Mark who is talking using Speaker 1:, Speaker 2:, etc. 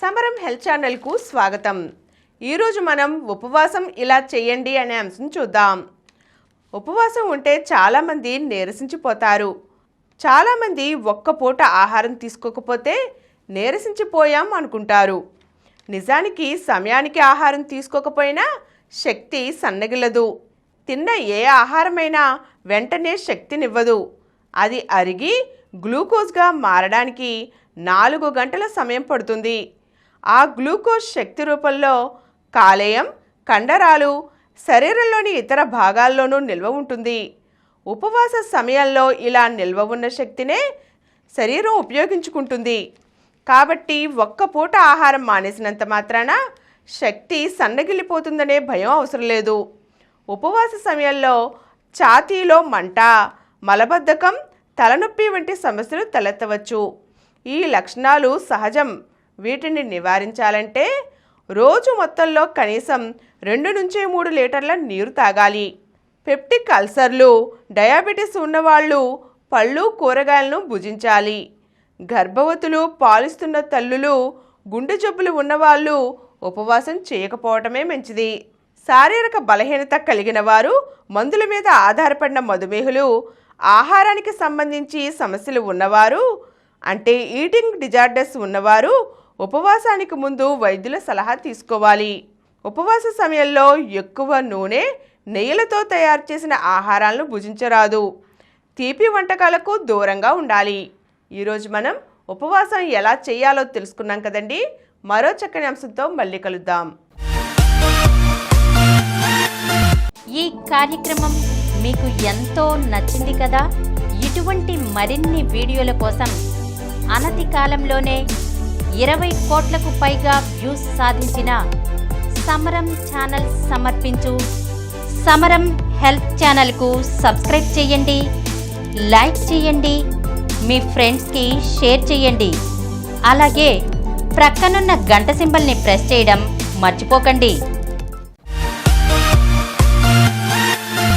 Speaker 1: సమరం హెల్త్ ఛానల్కు స్వాగతం. ఈరోజు మనం ఉపవాసం ఇలా చేయండి అనే అంశం చూద్దాం. ఉపవాసం ఉంటే చాలామంది నీరసించిపోతారు. చాలామంది ఒక్క పూట ఆహారం తీసుకోకపోతే నీరసించిపోయాం అనుకుంటారు. నిజానికి సమయానికి ఆహారం తీసుకోకపోయినా శక్తి సన్నగిల్లదు. తిన్న ఏ ఆహారమైనా వెంటనే శక్తినివ్వదు. అది అరిగి గ్లూకోజ్గా మారడానికి 4 గంటల సమయం పడుతుంది. ఆ గ్లూకోజ్ శక్తి రూపంలో కాలేయం, కండరాలు, శరీరంలోని ఇతర భాగాల్లోనూ నిల్వ ఉంటుంది. ఉపవాస సమయంలో ఇలా నిల్వ ఉన్న శక్తినే శరీరం ఉపయోగించుకుంటుంది. కాబట్టి ఒక్క పూట ఆహారం మానేసినంత మాత్రాన శక్తి సన్నగిల్లిపోతుందనే భయం అవసరం లేదు. ఉపవాస సమయంలో ఛాతీలో మంట, మలబద్ధకం, తలనొప్పి వంటి సమస్యలు తలెత్తవచ్చు. ఈ లక్షణాలు సహజం. వీటిని నివారించాలంటే రోజు మొత్తంలో కనీసం 2 నుంచి 3 లీటర్ల నీరు తాగాలి. పెప్టిక్ అల్సర్లు, డయాబెటీస్ ఉన్నవాళ్ళు పళ్ళు, కూరగాయలను భుజించాలి. గర్భవతులు, పాలిస్తున్న తల్లులు, గుండె జబ్బులు ఉన్నవాళ్ళు ఉపవాసం చేయకపోవటమే మంచిది. శారీరక బలహీనత కలిగిన వారు, మందుల మీద ఆధారపడిన మధుమేహులు, ఆహారానికి సంబంధించి సమస్యలు ఉన్నవారు, అంటే ఈటింగ్ డిజార్డర్స్ ఉన్నవారు ఉపవాసానికి ముందు వైద్యుల సలహా తీసుకోవాలి. ఉపవాస సమయంలో ఎక్కువ నూనె, నెయ్యిలతో తయారు చేసిన ఆహారాలను భుజించరాదు. తీపి వంటకాలకు దూరంగా ఉండాలి. ఈరోజు మనం ఉపవాసం ఎలా చేయాలో తెలుసుకున్నాం కదండి. మరో చక్కని అంశంతో మళ్ళీ కలుద్దాం.
Speaker 2: ఈ కార్యక్రమం మీకు ఎంతో నచ్చింది కదా. ఇటువంటి మరిన్ని వీడియోల కోసం అనతి కాలంలోనే 20 కోట్లకు పైగా వ్యూస్ సాధించిన సమరం ఛానల్ సమర్పించు సమరం హెల్త్ ఛానల్కు సబ్స్క్రైబ్ చేయండి, లైక్ చేయండి, మీ ఫ్రెండ్స్కి షేర్ చేయండి. అలాగే ప్రక్కనున్న గంట సింబల్ని ప్రెస్ చేయడం మర్చిపోకండి.